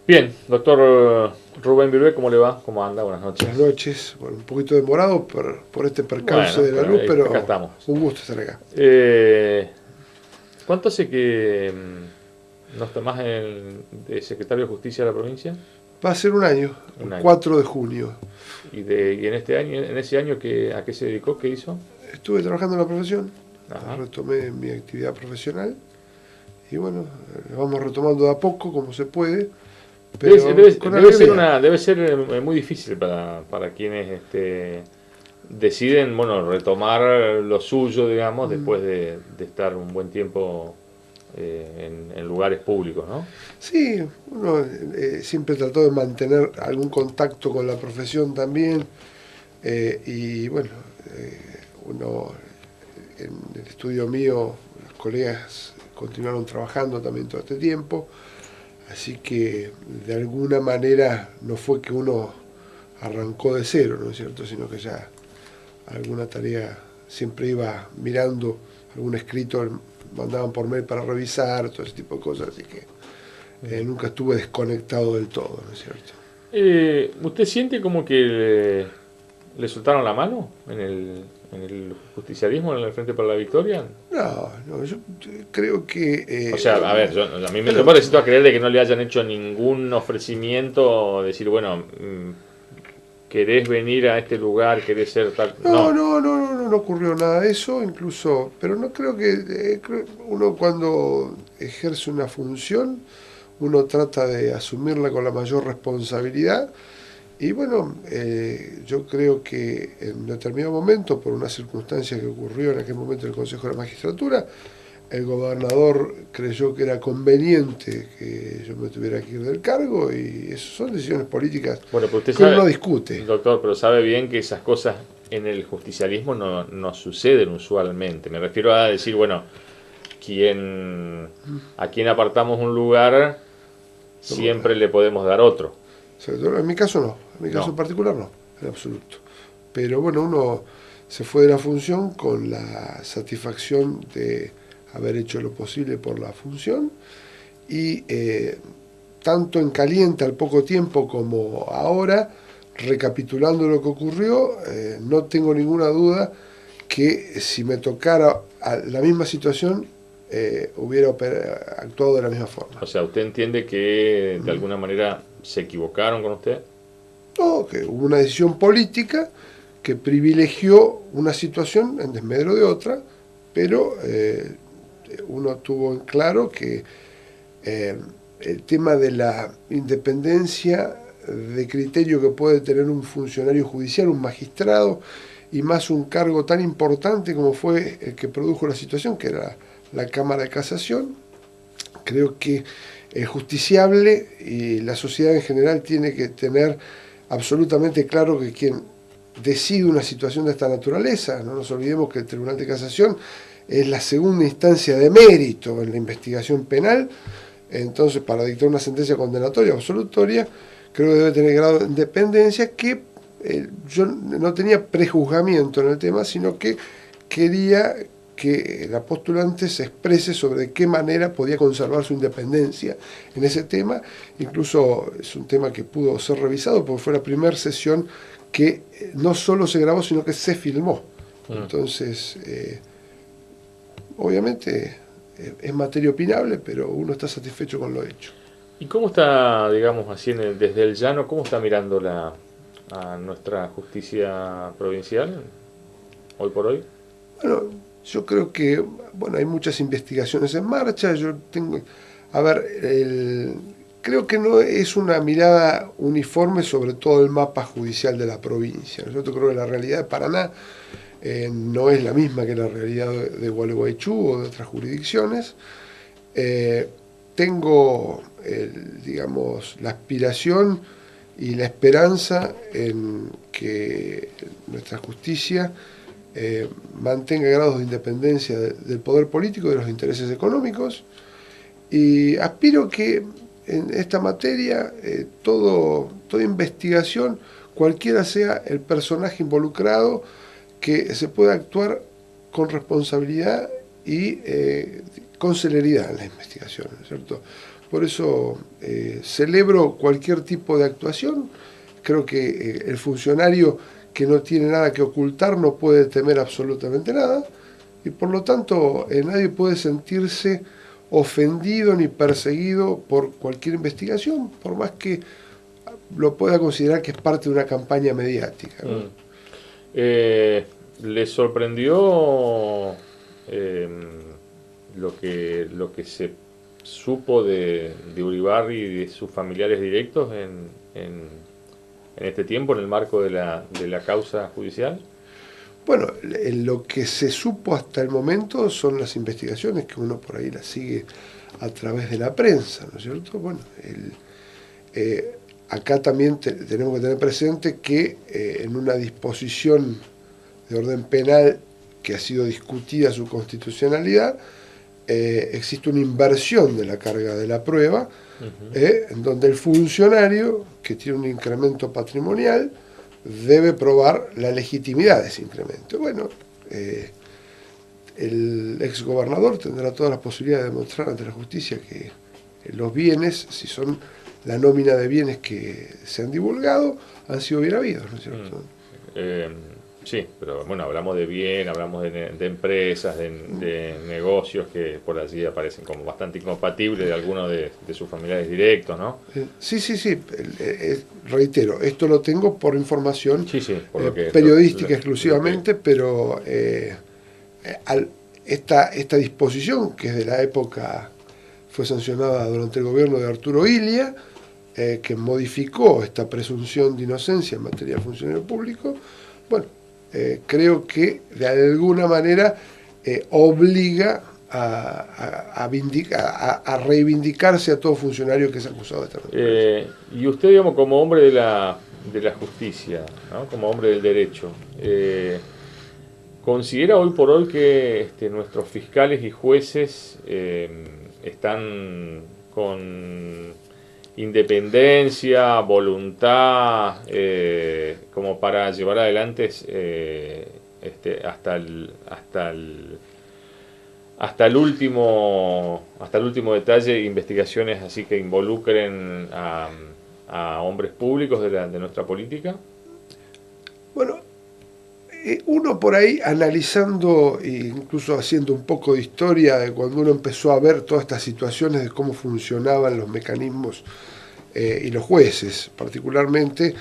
Bien, doctor Rubén Virué, ¿cómo le va? ¿Cómo anda? Buenas noches. Buenas noches. Bueno, un poquito demorado por este percance Bueno, de la pero luz, acá pero estamos. un gusto estar acá. ¿Cuánto hace que no está más de secretario de Justicia de la provincia? Va a ser un año, Un el año. 4 de junio. Y en este año, en ese año, ¿a qué se dedicó? ¿Qué hizo? Estuve trabajando en la profesión, Ajá. retomé mi actividad profesional y bueno, vamos retomando de a poco como se puede, pero con alegría. Debe ser muy difícil para quienes deciden, bueno, retomar lo suyo, digamos, después de estar un buen tiempo en lugares públicos, ¿no? Sí, uno siempre trató de mantener algún contacto con la profesión también y bueno, uno en el estudio mío, los colegas continuaron trabajando también todo este tiempo, así que de alguna manera no fue que uno arrancó de cero, ¿no es cierto?, sino que ya alguna tarea siempre iba mirando, algún escrito mandaban por mail para revisar, todo ese tipo de cosas, así que nunca estuve desconectado del todo, ¿no es cierto? ¿Usted siente como que le soltaron la mano en el justicialismo, en el Frente para la Victoria? No, no, yo creo que... O sea, a ver, a mí yo pero, me resisto a creer de que no le hayan hecho ningún ofrecimiento, decir, bueno, querés venir a este lugar, querés ser tal. no, No. no, no, no, no, no ocurrió nada de eso, incluso, pero no creo que uno cuando ejerce una función, uno trata de asumirla con la mayor responsabilidad y bueno, yo creo que en determinado momento, por una circunstancia que ocurrió en aquel momento en el Consejo de la Magistratura, el gobernador creyó que era conveniente que yo me tuviera que ir del cargo y eso son decisiones políticas Bueno, pero usted que uno no sabe, discute. doctor, pero sabe bien que esas cosas en el justicialismo no suceden usualmente. Me refiero a decir, bueno, a quien apartamos un lugar, siempre le podemos dar otro. Sobre todo en mi caso no, en mi caso No. en particular no, en absoluto. Pero bueno, uno se fue de la función con la satisfacción de haber hecho lo posible por la función y tanto en caliente al poco tiempo como ahora, recapitulando lo que ocurrió, no tengo ninguna duda que si me tocara la misma situación, hubiera actuado de la misma forma. O sea, ¿usted entiende que de alguna manera se equivocaron con usted? No, que hubo una decisión política que privilegió una situación en desmedro de otra, pero uno tuvo en claro que eh, el tema de la independencia de criterio que puede tener un funcionario judicial, un magistrado, y más un cargo tan importante como fue el que produjo la situación, que era la Cámara de Casación, creo que el justiciable y la sociedad en general tiene que tener absolutamente claro que quien decide una situación de esta naturaleza, no nos olvidemos que el Tribunal de Casación es la segunda instancia de mérito en la investigación penal, entonces para dictar una sentencia condenatoria o absolutoria, creo que debe tener grado de independencia que yo no tenía prejuzgamiento en el tema, sino que quería que la postulante se exprese sobre de qué manera podía conservar su independencia en ese tema. Incluso es un tema que pudo ser revisado porque fue la primera sesión que no solo se grabó, sino que se filmó. Entonces, obviamente es materia opinable, pero uno está satisfecho con lo hecho. ¿Y cómo está, digamos así, desde el llano, cómo está mirando a nuestra justicia provincial hoy por hoy? Bueno, yo creo que bueno, hay muchas investigaciones en marcha. Yo tengo, a ver, creo que no es una mirada uniforme sobre todo el mapa judicial de la provincia. Yo creo que la realidad de Paraná no es la misma que la realidad de Gualeguaychú o de otras jurisdicciones. Tengo, digamos, la aspiración y la esperanza en que nuestra justicia mantenga grados de independencia del poder político y de los intereses económicos y aspiro que en esta materia toda investigación, cualquiera sea el personaje involucrado, que se pueda actuar con responsabilidad y con celeridad en la investigación, ¿cierto? Por eso celebro cualquier tipo de actuación. Creo que el funcionario que no tiene nada que ocultar no puede temer absolutamente nada, y por lo tanto nadie puede sentirse ofendido ni perseguido por cualquier investigación, por más que lo pueda considerar que es parte de una campaña mediática, ¿no? ¿Le sorprendió lo que se supo de Uribarri y de sus familiares directos en este tiempo, en el marco de la causa judicial? Bueno, lo que se supo hasta el momento son las investigaciones que uno por ahí las sigue a través de la prensa, ¿no es cierto? Bueno, acá también tenemos que tener presente que en una disposición de orden penal que ha sido discutida su constitucionalidad, existe una inversión de la carga de la prueba, en donde el funcionario que tiene un incremento patrimonial debe probar la legitimidad de ese incremento. Bueno, el exgobernador tendrá todas las posibilidades de demostrar ante la justicia que los bienes, si son la nómina de bienes que se han divulgado, han sido bien habidos, ¿no es cierto? Sí, pero bueno, hablamos de bien, hablamos de empresas, de negocios que por allí aparecen como bastante incompatibles de algunos de sus familiares directos, ¿no? Sí. Reitero, esto lo tengo por información por periodística exclusivamente, pero esta disposición, que es de la época, fue sancionada durante el gobierno de Arturo Illia, que modificó esta presunción de inocencia en materia de funcionario público, bueno, creo que de alguna manera obliga a reivindicarse a todo funcionario que es acusado de esta manera. Y usted, digamos, como hombre de la justicia, ¿no? Como hombre del derecho, ¿considera hoy por hoy que nuestros fiscales y jueces están con independencia, voluntad, como para llevar adelante hasta el último detalle investigaciones así que involucren a hombres públicos de nuestra política? Bueno, uno por ahí analizando e incluso haciendo un poco de historia de cuando uno empezó a ver todas estas situaciones de cómo funcionaban los mecanismos y los jueces particularmente,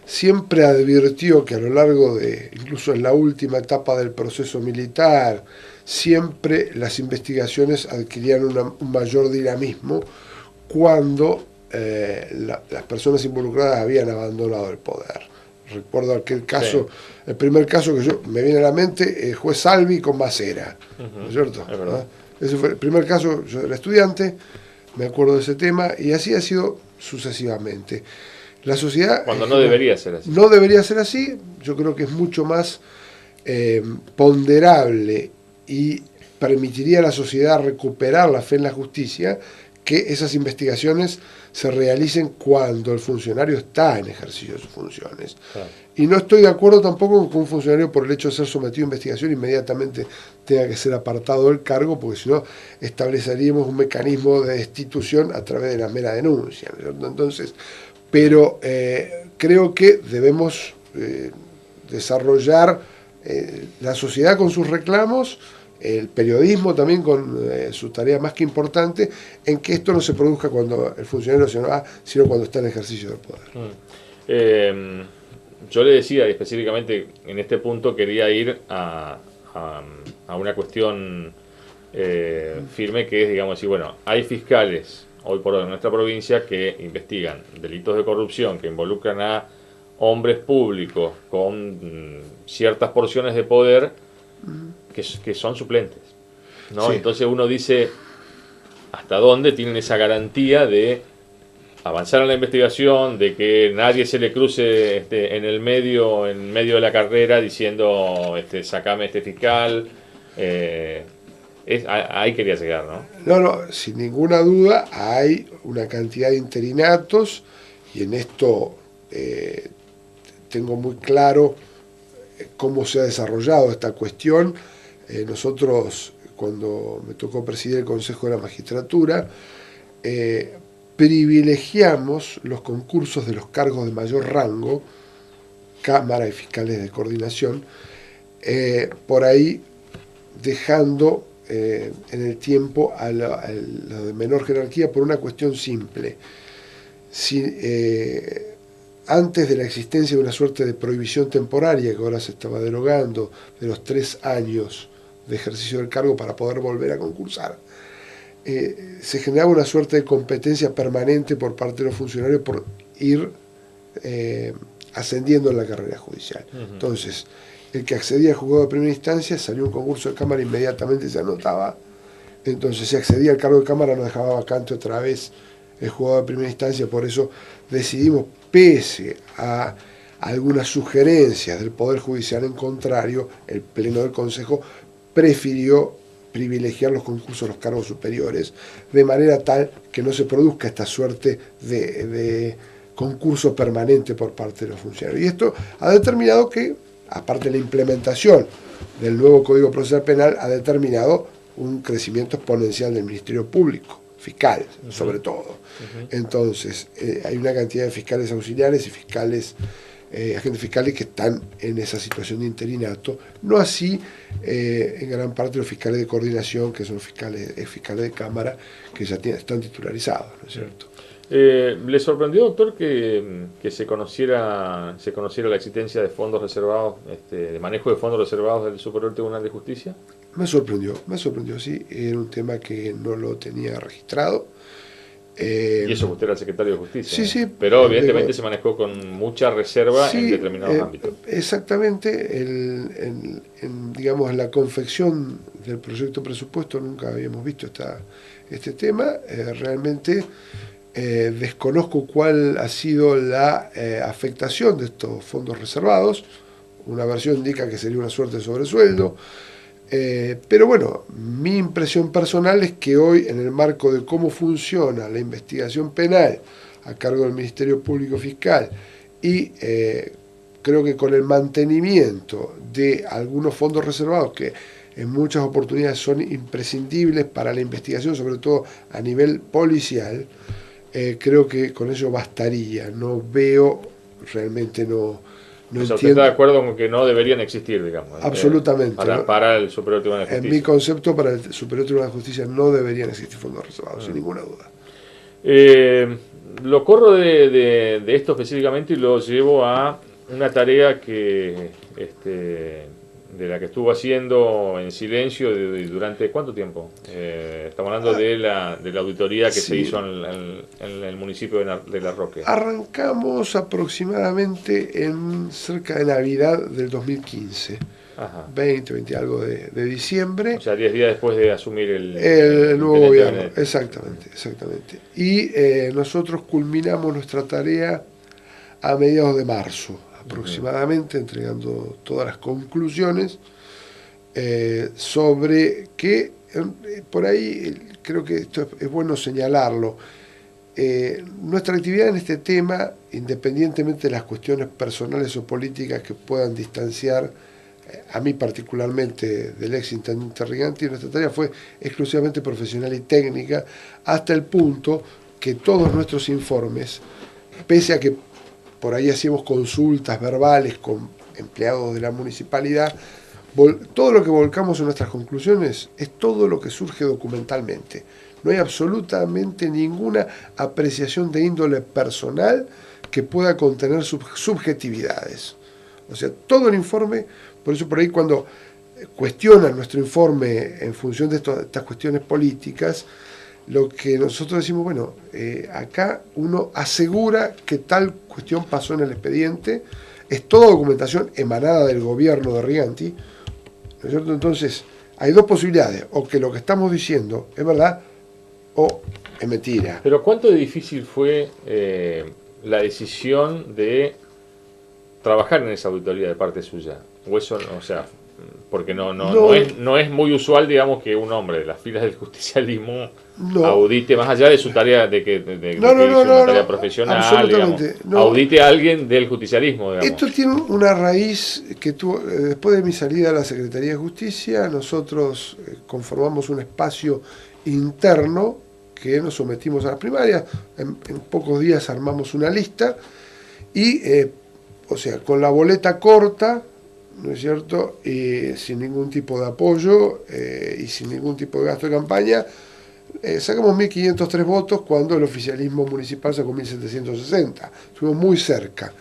siempre advirtió que a lo largo de, incluso en la última etapa del proceso militar, siempre las investigaciones adquirían un mayor dinamismo cuando las personas involucradas habían abandonado el poder. Recuerdo aquel caso, el primer caso que me viene a la mente, juez Salvi con Macera, ¿no es cierto? Es verdad. Ese fue el primer caso, yo era estudiante, me acuerdo de ese tema, y así ha sido sucesivamente. La sociedad... Cuando no debería ser así. No debería ser así, yo creo que es mucho más ponderable y permitiría a la sociedad recuperar la fe en la justicia que esas investigaciones se realicen cuando el funcionario está en ejercicio de sus funciones. Claro. Y no estoy de acuerdo tampoco con que un funcionario, por el hecho de ser sometido a investigación, inmediatamente tenga que ser apartado del cargo, porque si no estableceríamos un mecanismo de destitución a través de la mera denuncia, ¿no es cierto? Entonces, pero creo que debemos desarrollar la sociedad con sus reclamos, el periodismo también con su tarea más que importante, en que esto no se produzca cuando el funcionario se va, sino cuando está en ejercicio del poder. Yo le decía, específicamente en este punto quería ir a una cuestión firme, que es, digamos así, bueno, hay fiscales hoy por hoy en nuestra provincia que investigan delitos de corrupción que involucran a hombres públicos con ciertas porciones de poder que son suplentes, ¿no? Sí. Entonces uno dice, ¿hasta dónde tienen esa garantía de avanzar en la investigación, de que nadie se le cruce en medio de la carrera diciendo, sacame este fiscal? Ahí quería llegar, ¿no? No, sin ninguna duda hay una cantidad de interinatos, y en esto tengo muy claro cómo se ha desarrollado esta cuestión. Nosotros, cuando me tocó presidir el Consejo de la Magistratura, privilegiamos los concursos de los cargos de mayor rango, Cámara y fiscales de coordinación, por ahí dejando en el tiempo a lo de menor jerarquía por una cuestión simple. Si, antes de la existencia de una suerte de prohibición temporaria, que ahora se estaba derogando, de los 3 años de ejercicio del cargo para poder volver a concursar, se generaba una suerte de competencia permanente por parte de los funcionarios por ir ascendiendo en la carrera judicial. Entonces, el que accedía al juzgado de primera instancia, salió un concurso de Cámara, inmediatamente se anotaba. Entonces, si accedía al cargo de Cámara, no dejaba vacante otra vez el juzgado de primera instancia. Por eso decidimos, pese a algunas sugerencias del Poder Judicial en contrario, el Pleno del Consejo prefirió privilegiar los concursos a los cargos superiores, de manera tal que no se produzca esta suerte de concurso permanente por parte de los funcionarios. Y esto ha determinado que, aparte de la implementación del nuevo Código Procesal Penal, ha determinado un crecimiento exponencial del Ministerio Público, fiscal, sobre todo. Entonces, hay una cantidad de fiscales auxiliares y fiscales, agentes fiscales que están en esa situación de interinato, no así en gran parte los fiscales de coordinación, que son fiscales de Cámara, que ya están titularizados, ¿no es cierto? ¿Le sorprendió, doctor, que se conociera la existencia de fondos reservados, de manejo de fondos reservados del Superior Tribunal de Justicia? Me sorprendió, sí. Era un tema que no lo tenía registrado. Y eso que usted era el secretario de Justicia. Sí, sí. Pero evidentemente se manejó con mucha reserva en determinados ámbitos. Exactamente. Digamos, la confección del proyecto de presupuesto nunca habíamos visto este tema. Realmente desconozco cuál ha sido la afectación de estos fondos reservados. Una versión indica que sería una suerte de sobresueldo. Pero bueno, mi impresión personal es que hoy, en el marco de cómo funciona la investigación penal a cargo del Ministerio Público Fiscal y creo que con el mantenimiento de algunos fondos reservados que en muchas oportunidades son imprescindibles para la investigación, sobre todo a nivel policial, creo que con ello bastaría. No veo, realmente no o sea, ¿usted está de acuerdo con que no deberían existir, digamos? Absolutamente. Para el Superior Tribunal de Justicia. En mi concepto, para el Superior Tribunal de Justicia no deberían existir fondos reservados, sin ninguna duda. Lo corro de esto específicamente y lo llevo a una tarea que de la que estuvo haciendo en silencio durante ¿cuánto tiempo? Estamos hablando de la auditoría que se hizo en el municipio de La Roque. Arrancamos aproximadamente en cerca de Navidad del 2015. Ajá. 20 algo de diciembre. O sea, 10 días después de asumir el nuevo gobierno. Exactamente. Y nosotros culminamos nuestra tarea a mediados de marzo, aproximadamente, entregando todas las conclusiones sobre que, por ahí creo que esto es bueno señalarlo, nuestra actividad en este tema, independientemente de las cuestiones personales o políticas que puedan distanciar a mí particularmente del ex intendente Riganti, nuestra tarea fue exclusivamente profesional y técnica, hasta el punto que todos nuestros informes, pese a que por ahí hacíamos consultas verbales con empleados de la municipalidad, todo lo que volcamos en nuestras conclusiones es todo lo que surge documentalmente. No hay absolutamente ninguna apreciación de índole personal que pueda contener subjetividades. O sea, todo el informe, por eso por ahí cuando cuestionan nuestro informe en función de estas cuestiones políticas, lo que nosotros decimos, bueno, acá uno asegura que tal cuestión pasó en el expediente, es toda documentación emanada del gobierno de Riganti, ¿no es cierto? Entonces, hay dos posibilidades, o que lo que estamos diciendo es verdad, o es mentira. Pero ¿cuánto de difícil fue la decisión de trabajar en esa auditoría de parte suya? O eso, o sea, porque no es muy usual, digamos, que un hombre de las filas del justicialismo audite, más allá de su tarea una tarea profesional, digamos, audite a alguien del justicialismo, digamos. Esto tiene una raíz que tuvo, después de mi salida a la Secretaría de Justicia, nosotros conformamos un espacio interno que nos sometimos a las primarias. En pocos días armamos una lista y, o sea, con la boleta corta, ¿no es cierto?, y sin ningún tipo de apoyo y sin ningún tipo de gasto de campaña, sacamos 1.503 votos cuando el oficialismo municipal sacó 1.760. Estuvimos muy cerca.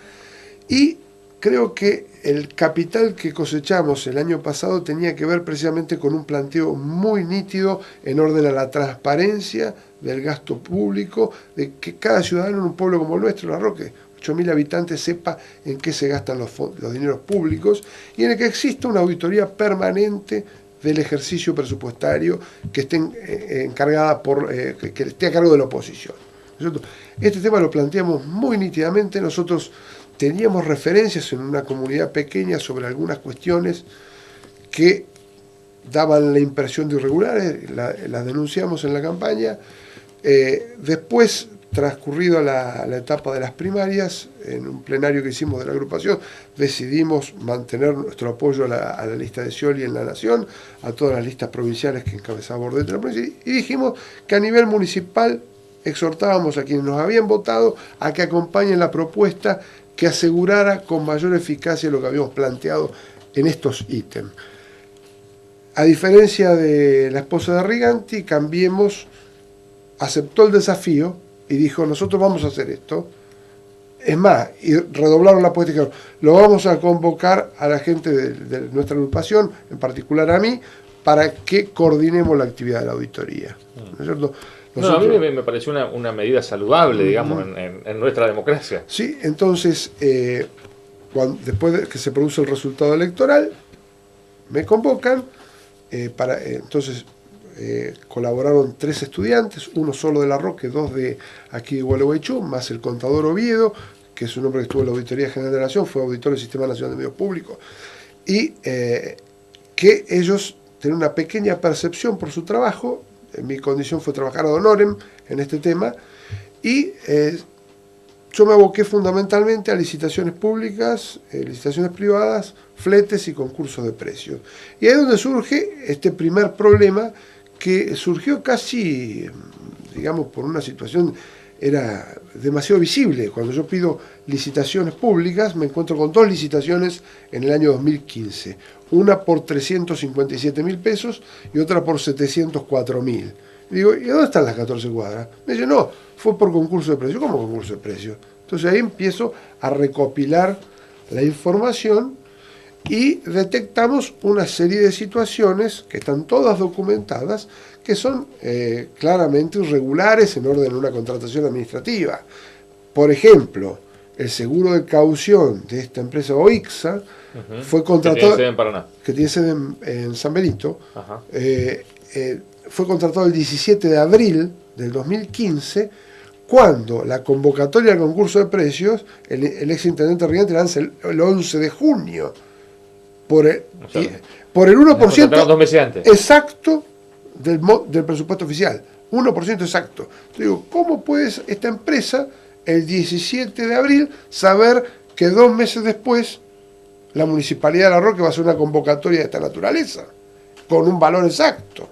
Y creo que el capital que cosechamos el año pasado tenía que ver precisamente con un planteo muy nítido en orden a la transparencia del gasto público, de que cada ciudadano en un pueblo como el nuestro, La Roque, 8.000 habitantes, sepa en qué se gastan los dineros públicos y en el que exista una auditoría permanente del ejercicio presupuestario que esté encargada que esté a cargo de la oposición. Este tema lo planteamos muy nítidamente. Nosotros teníamos referencias en una comunidad pequeña sobre algunas cuestiones que daban la impresión de irregulares, las denunciamos en la campaña. Después, transcurrido la etapa de las primarias, en un plenario que hicimos de la agrupación, decidimos mantener nuestro apoyo a la lista de Scioli en La Nación, a todas las listas provinciales que encabezaba Bordet en la provincia, y dijimos que a nivel municipal exhortábamos a quienes nos habían votado a que acompañen la propuesta que asegurara con mayor eficacia lo que habíamos planteado en estos ítems. A diferencia de la esposa de Riganti, Cambiemos aceptó el desafío y dijo, nosotros vamos a hacer esto. Es más, y redoblaron la apuesta y dijeron, lo vamos a convocar a la gente de nuestra agrupación, en particular a mí, para que coordinemos la actividad de la auditoría. ¿No es cierto? A mí me pareció una medida saludable, digamos, en nuestra democracia. Sí, entonces, después de que se produce el resultado electoral, me convocan, entonces colaboraron 3 estudiantes, uno solo de La Roque, 2 de aquí de Gualeguaychú, más el contador Oviedo, que es un hombre que estuvo en la Auditoría General de la Nación, fue auditor del Sistema Nacional de Medios Públicos, y que ellos tenían una pequeña percepción por su trabajo. Mi condición fue trabajar ad honorem en este tema, y yo me aboqué fundamentalmente a licitaciones públicas, licitaciones privadas, fletes y concursos de precios. Y ahí es donde surge este primer problema, que surgió casi, digamos, por una situación, era demasiado visible. Cuando yo pido licitaciones públicas, me encuentro con 2 licitaciones en el año 2015. Una por 357.000 pesos y otra por 704.000. Digo, ¿y dónde están las 14 cuadras? Me dice, no, fue por concurso de precios. ¿Cómo concurso de precios? Entonces ahí empiezo a recopilar la información y detectamos una serie de situaciones que están todas documentadas, que son claramente irregulares en orden a una contratación administrativa. Por ejemplo, el seguro de caución de esta empresa OIXA fue contratado, que tiene sede en Paraná, que tiene sede en San Benito, fue contratado el 17 de abril del 2015, cuando la convocatoria al concurso de precios, el exintendente Riganti lanza el 11 de junio, por el 1% 2 meses antes. Exacto del presupuesto oficial, 1% exacto. Digo, ¿cómo puede esta empresa el 17 de abril saber que 2 meses después la Municipalidad de La Roque va a hacer una convocatoria de esta naturaleza, con un valor exacto?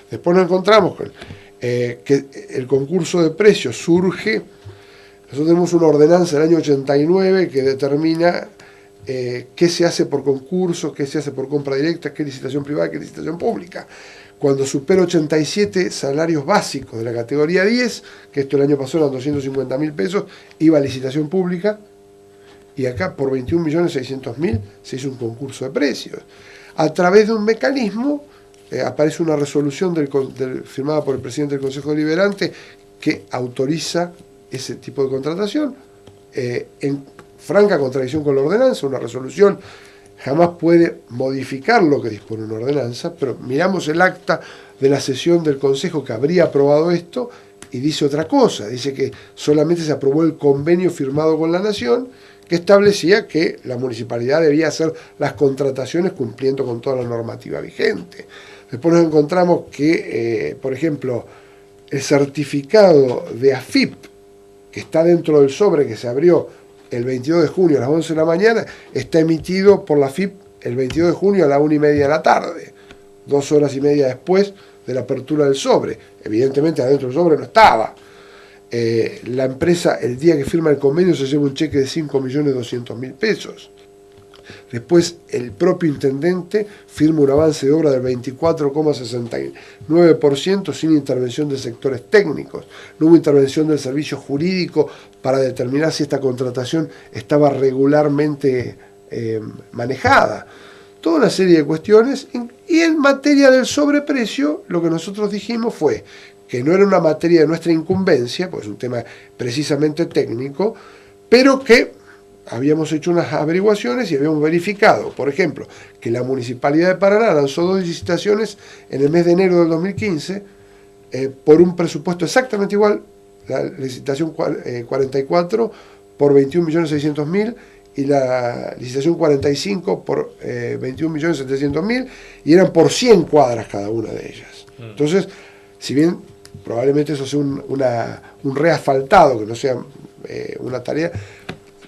Después nos encontramos con que el concurso de precios surge. Nosotros tenemos una ordenanza del año 89 que determina qué se hace por concurso, qué se hace por compra directa, qué licitación privada, qué licitación pública. Cuando supera 87 salarios básicos de la categoría 10, que esto el año pasado eran 250.000 pesos, iba a licitación pública, y acá por 21.600.000 se hizo un concurso de precios. A través de un mecanismo aparece una resolución firmada por el presidente del Consejo Deliberante que autoriza ese tipo de contratación, en franca contradicción con la ordenanza. Una resolución jamás puede modificar lo que dispone una ordenanza, pero miramos el acta de la sesión del Consejo que habría aprobado esto y dice otra cosa. Dice que solamente se aprobó el convenio firmado con la Nación, que establecía que la municipalidad debía hacer las contrataciones cumpliendo con toda la normativa vigente. Después nos encontramos que, por ejemplo, el certificado de AFIP, que está dentro del sobre que se abrió el 22 de junio a las 11 de la mañana, está emitido por la AFIP el 22 de junio a la 1:30 de la tarde. 2 horas y media después de la apertura del sobre. Evidentemente adentro del sobre no estaba. La empresa, el día que firma el convenio, se lleva un cheque de 5.200.000 pesos. Después el propio intendente firma un avance de obra del 24,69% sin intervención de sectores técnicos. No hubo intervención del servicio jurídico para determinar si esta contratación estaba regularmente manejada. Toda una serie de cuestiones. Y en materia del sobreprecio, lo que nosotros dijimos fue que no era una materia de nuestra incumbencia, pues es un tema precisamente técnico, pero que habíamos hecho unas averiguaciones y habíamos verificado, por ejemplo, que la Municipalidad de Paraná lanzó 2 licitaciones en el mes de enero del 2015 por un presupuesto exactamente igual, la licitación 44 por 21.600.000 y la licitación 45 por 21.700.000, y eran por 100 cuadras cada una de ellas. Entonces, si bien probablemente eso sea un reasfaltado, que no sea una tarea,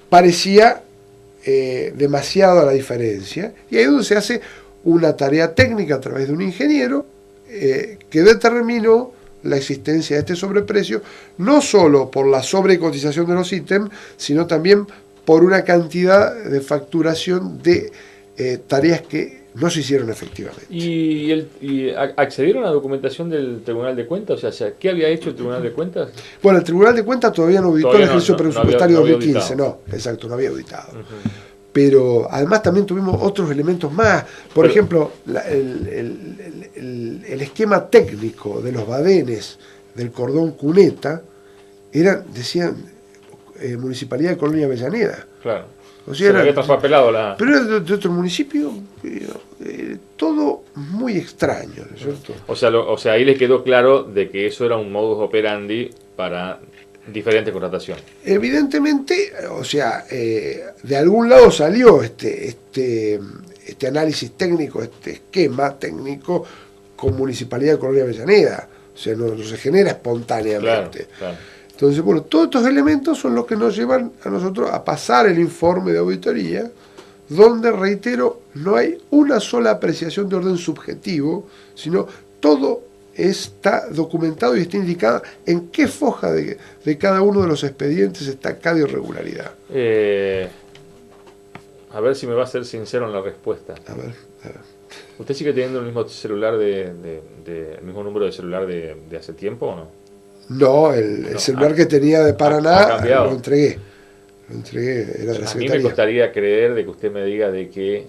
parecía demasiado la diferencia, y ahí es donde se hace una tarea técnica a través de un ingeniero que determinó la existencia de este sobreprecio, no solo por la sobrecotización de los ítems, sino también por una cantidad de facturación de tareas que no se hicieron efectivamente. ¿Y accedieron a la documentación del Tribunal de Cuentas? O sea, ¿qué había hecho el Tribunal de Cuentas? Bueno, el Tribunal de Cuentas todavía no auditó el ejercicio presupuestario no había 2015, exacto, no había auditado. Pero además también tuvimos otros elementos más. Por ejemplo, el esquema técnico de los badenes del cordón cuneta decían Municipalidad de Colonia Avellaneda. Claro. O sea, se había traspapelado la... Pero era de otro municipio, todo muy extraño, ¿no es cierto? O sea, ahí les quedó claro de que eso era un modus operandi para diferentes contrataciones. Evidentemente, o sea, de algún lado salió este análisis técnico, este esquema técnico con Municipalidad de Colonia Avellaneda. O sea, no se genera espontáneamente. Claro. Entonces, bueno, todos estos elementos son los que nos llevan a nosotros a pasar el informe de auditoría, donde, reitero, no hay una sola apreciación de orden subjetivo, sino todo está documentado y está indicado en qué foja de cada uno de los expedientes está cada irregularidad. A ver si me va a ser sincero en la respuesta. A ver. ¿Usted sigue teniendo el mismo celular el mismo número de celular de hace tiempo o no? No, el celular que tenía de Paraná lo entregué, era de la A Secretaría. mí me costaría creer de que usted me diga de que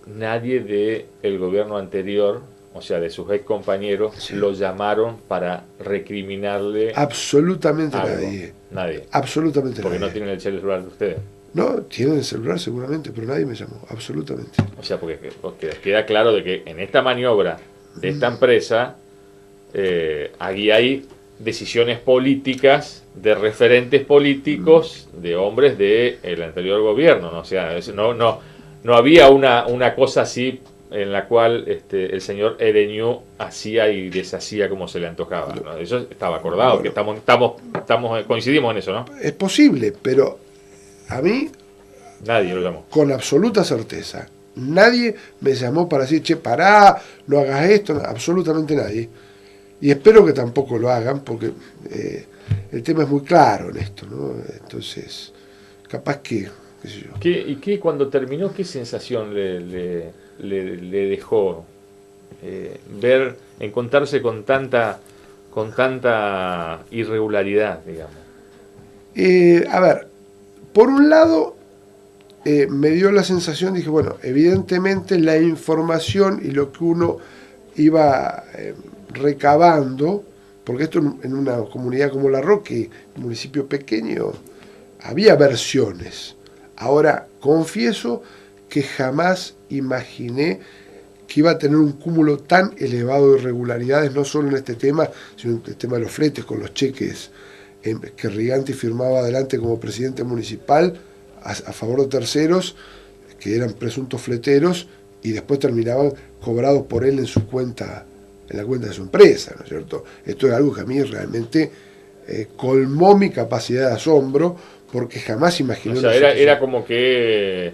nadie del gobierno anterior, o sea, de sus ex compañeros, lo llamaron para recriminarle. Absolutamente algo. Nadie. Absolutamente porque nadie. No tienen el celular de ustedes. No, tienen el celular seguramente, pero nadie me llamó, absolutamente. O sea, porque queda claro de que en esta maniobra de esta empresa, aquí hay decisiones políticas de referentes políticos de hombres del anterior gobierno, ¿no? O sea, no había una cosa así en la cual el señor Ereñú hacía y deshacía como se le antojaba, ¿no? Eso estaba acordado, que coincidimos en eso, ¿no? Es posible, pero a mí nadie lo llamó. Con absoluta certeza, nadie me llamó para decir, che, pará, no hagas esto, absolutamente nadie. Y espero que tampoco lo hagan, porque el tema es muy claro en esto, ¿no? Entonces, capaz que, qué sé yo. ¿Y cuando terminó, qué sensación le dejó encontrarse con tanta irregularidad, digamos? A ver, por un lado, me dio la sensación, dije, bueno, evidentemente la información y lo que uno iba recabando, porque esto en una comunidad como La Roque, un municipio pequeño, había versiones. Ahora, confieso que jamás imaginé que iba a tener un cúmulo tan elevado de irregularidades, no solo en este tema, sino en el tema de los fletes, con los cheques que Riganti firmaba adelante como presidente municipal a favor de terceros, que eran presuntos fleteros, y después terminaban cobrados por él en su cuenta, en la cuenta de su empresa, ¿no es cierto? Esto es algo que a mí realmente colmó mi capacidad de asombro, porque jamás imaginé. O sea, era como que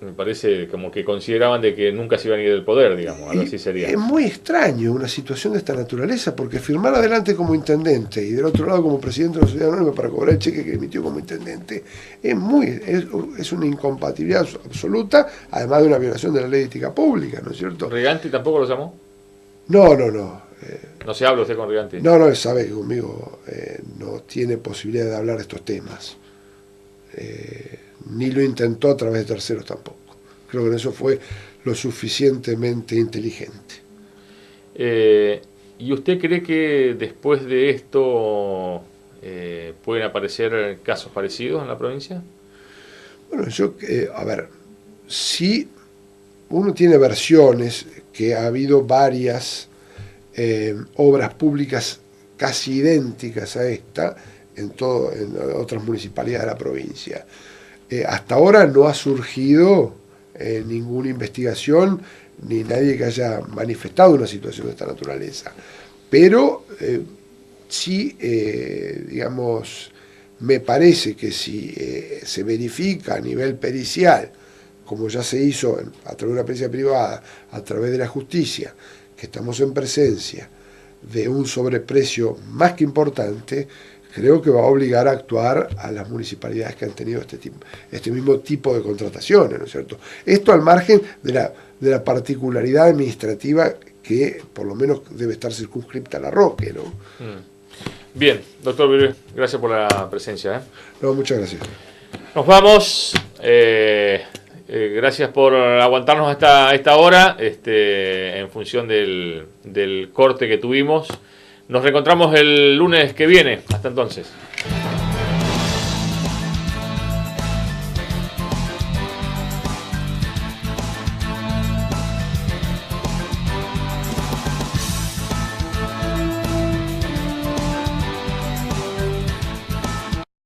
Me parece como que consideraban de que nunca se iban a ir del poder, digamos, algo así sería. Es muy extraño una situación de esta naturaleza, porque firmar adelante como intendente y del otro lado como presidente de la sociedad anónima para cobrar el cheque que emitió como intendente es una incompatibilidad absoluta, además de una violación de la ley de ética pública, ¿no es cierto? ¿Riganti tampoco lo llamó? No. ¿No se habla usted con Riganti? No, él sabe que conmigo no tiene posibilidad de hablar de estos temas. Ni lo intentó a través de terceros tampoco. Creo que en eso fue lo suficientemente inteligente. ¿Y usted cree que después de esto pueden aparecer casos parecidos en la provincia? Bueno, a ver, sí, uno tiene versiones que ha habido varias obras públicas casi idénticas a esta en otras municipalidades de la provincia. Hasta ahora no ha surgido ninguna investigación ni nadie que haya manifestado una situación de esta naturaleza. Pero sí, digamos, me parece que si se verifica a nivel pericial, como ya se hizo a través de una pericia privada, a través de la justicia, que estamos en presencia de un sobreprecio más que importante, creo que va a obligar a actuar a las municipalidades que han tenido este mismo tipo de contrataciones, ¿no es cierto? Esto al margen de la particularidad administrativa que por lo menos debe estar circunscripta a la Roque, ¿no? Bien, doctor Virués, gracias por la presencia. No, muchas gracias. Nos vamos. Gracias por aguantarnos hasta esta hora, en función del corte que tuvimos. Nos reencontramos el lunes que viene. Hasta entonces.